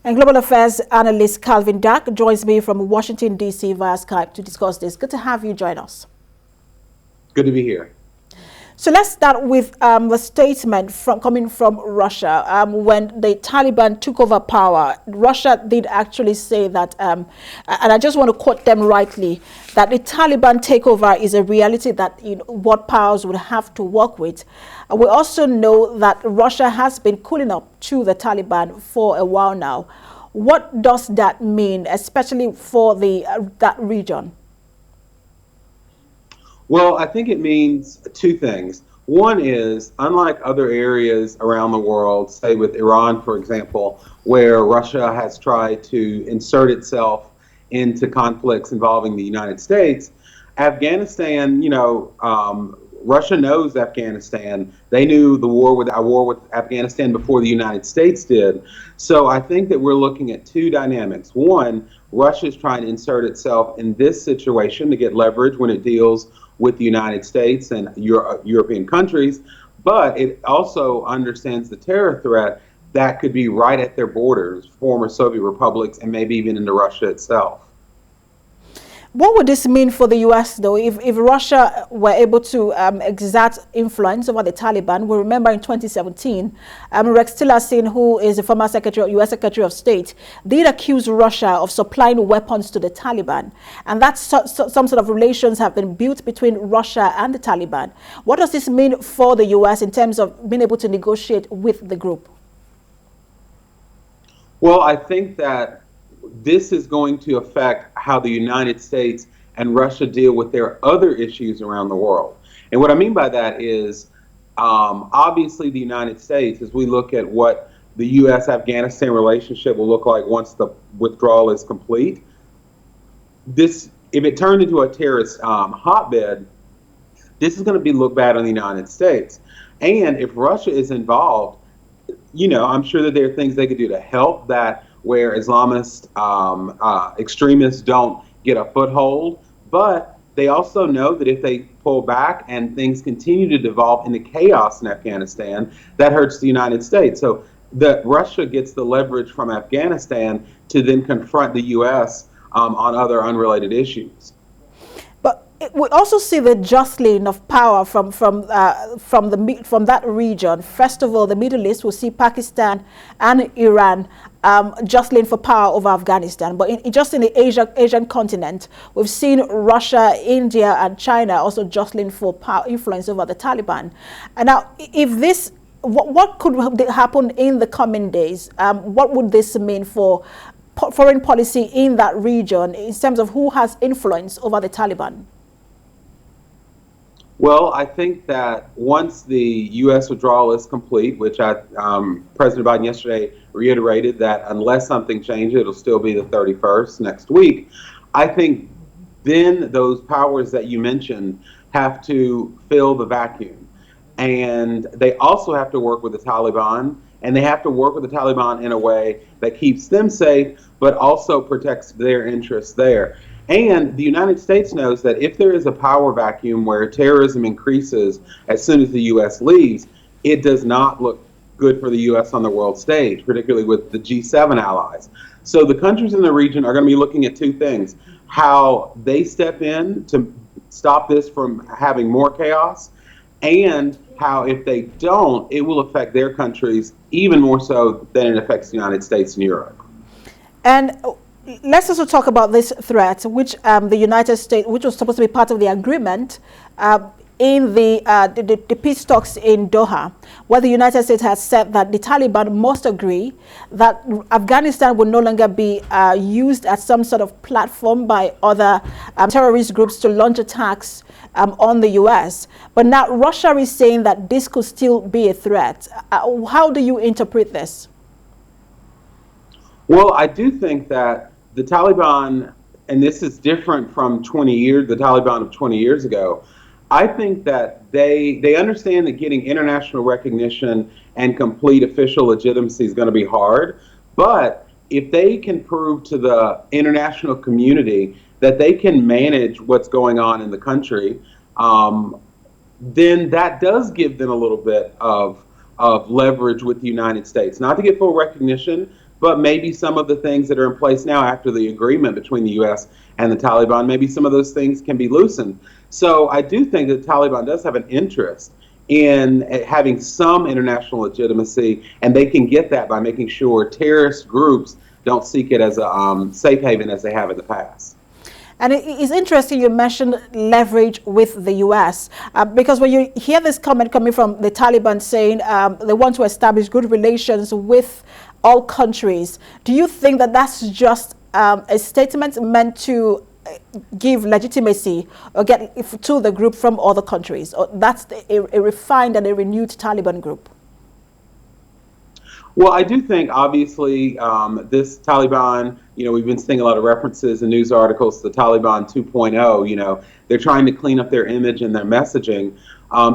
And Global Affairs analyst Calvin Dack joins me from Washington, D.C. via Skype to discuss this. Good to have you join us. Good to be here. So let's start with the statement coming from Russia. When the Taliban took over power, Russia did actually say that, and I just want to quote them rightly, that the Taliban takeover is a reality that what powers would have to work with. We also know that Russia has been cooling up to the Taliban for a while now. What does that mean, especially for that region? Well, I think it means two things. One is, unlike other areas around the world, say with Iran, for example, where Russia has tried to insert itself into conflicts involving the United States, Afghanistan, Russia knows Afghanistan. They knew the war with Afghanistan before the United States did. So I think that we're looking at two dynamics. One, Russia is trying to insert itself in this situation to get leverage when it deals with the United States and European countries, but it also understands the terror threat that could be right at their borders, former Soviet republics, and maybe even into Russia itself. What would this mean for the U.S., though, if Russia were able to exert influence over the Taliban? We remember in 2017, Rex Tillerson, who is the former U.S. Secretary of State, did accuse Russia of supplying weapons to the Taliban. And that's some sort of relations have been built between Russia and the Taliban. What does this mean for the U.S. in terms of being able to negotiate with the group? Well, I think that this is going to affect how the United States and Russia deal with their other issues around the world. And what I mean by that is, obviously the United States, as we look at what the U.S.-Afghanistan relationship will look like once the withdrawal is complete, if it turned into a terrorist hotbed, this is going to be looked bad on the United States. And if Russia is involved, I'm sure that there are things they could do to help that, where Islamist extremists don't get a foothold. But they also know that if they pull back and things continue to devolve into chaos in Afghanistan, that hurts the United States. So that Russia gets the leverage from Afghanistan to then confront the U.S. On other unrelated issues. We also see the jostling of power from that region. First of all, the Middle East will see Pakistan and Iran jostling for power over Afghanistan. But just in the Asian continent, we've seen Russia, India, and China also jostling for power influence over the Taliban. And now, if this, what could happen in the coming days? What would this mean for foreign policy in that region in terms of who has influence over the Taliban? Well, I think that once the U.S. withdrawal is complete, which President Biden yesterday reiterated that unless something changes, it'll still be the 31st next week. I think then those powers that you mentioned have to fill the vacuum. And they also have to work with the Taliban, and they have to work with the Taliban in a way that keeps them safe, but also protects their interests there. And the United States knows that if there is a power vacuum where terrorism increases as soon as the U.S. leaves, it does not look good for the U.S. on the world stage, particularly with the G7 allies. So the countries in the region are going to be looking at two things: how they step in to stop this from having more chaos, and how if they don't, it will affect their countries even more so than it affects the United States and Europe. And let's also talk about this threat, which the United States, which was supposed to be part of the agreement in the peace talks in Doha, where the United States has said that the Taliban must agree that Afghanistan will no longer be used as some sort of platform by other terrorist groups to launch attacks on the U.S. But now Russia is saying that this could still be a threat. How do you interpret this? Well, I do think that the Taliban, and this is different from the Taliban of 20 years ago, I think that they understand that getting international recognition and complete official legitimacy is going to be hard. But if they can prove to the international community that they can manage what's going on in the country, then that does give them a little bit of leverage with the United States. Not to get full recognition, but maybe some of the things that are in place now after the agreement between the U.S. and the Taliban, maybe some of those things can be loosened. So I do think that the Taliban does have an interest in having some international legitimacy, and they can get that by making sure terrorist groups don't seek it as a safe haven as they have in the past. And it is interesting you mentioned leverage with the U.S. Because when you hear this comment coming from the Taliban saying they want to establish good relations with all countries, do you think that that's just a statement meant to give legitimacy or get to the group from other countries, or that's a refined and a renewed Taliban group? Well, I do think, obviously, this Taliban, we've been seeing a lot of references in news articles to the Taliban 2.0. They're trying to clean up their image and their messaging.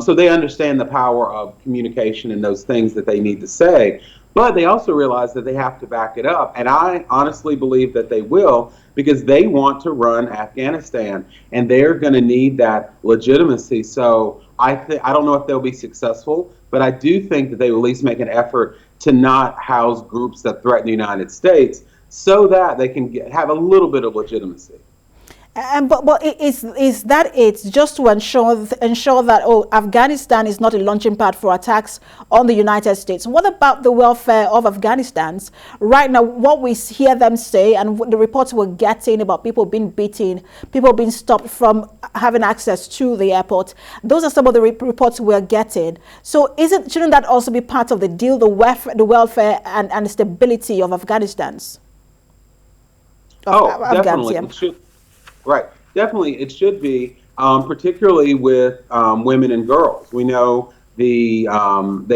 So they understand the power of communication and those things that they need to say. But they also realize that they have to back it up. And I honestly believe that they will, because they want to run Afghanistan, and they're going to need that legitimacy. So I don't know if they'll be successful, but I do think that they will at least make an effort to not house groups that threaten the United States, so that they can have a little bit of legitimacy. But is that it's just to ensure that Afghanistan is not a launching pad for attacks on the United States? What about the welfare of Afghanistans right now? What we hear them say and the reports we're getting about people being beaten, people being stopped from having access to the airport, those are some of the reports we're getting. So shouldn't that also be part of the deal, the welfare and stability of Afghanistan's? Definitely. It should. Right. Definitely, it should be, particularly with women and girls. We know the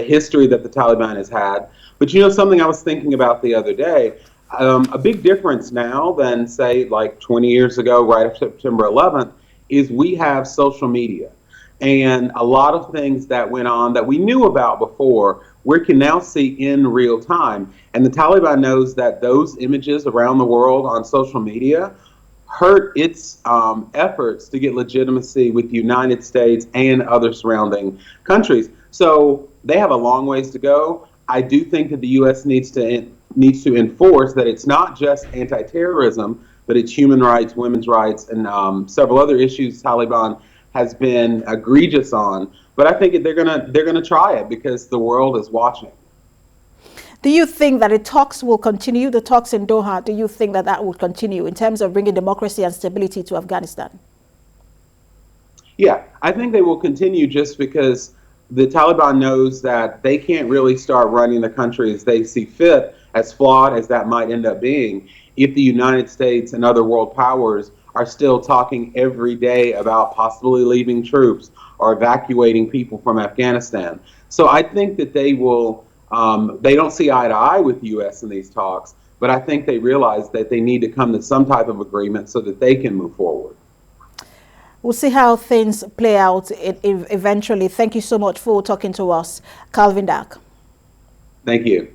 history that the Taliban has had. But something I was thinking about the other day, a big difference now than, say, like 20 years ago, right after September 11th, is we have social media. And a lot of things that went on that we knew about before, we can now see in real time. And the Taliban knows that those images around the world on social media hurt its efforts to get legitimacy with the United States and other surrounding countries. So they have a long ways to go. I do think that the U.S. needs to enforce that it's not just anti-terrorism, but it's human rights, women's rights, and several other issues Taliban has been egregious on. But I think they're gonna try it because the world is watching. Do you think that the talks will continue, the talks in Doha, do you think that that will continue in terms of bringing democracy and stability to Afghanistan? Yeah, I think they will continue just because the Taliban knows that they can't really start running the country as they see fit, as flawed as that might end up being, if the United States and other world powers are still talking every day about possibly leaving troops or evacuating people from Afghanistan. So I think that they will. They don't see eye to eye with the U.S. in these talks, but I think they realize that they need to come to some type of agreement so that they can move forward. We'll see how things play out eventually. Thank you so much for talking to us, Calvin Dark. Thank you.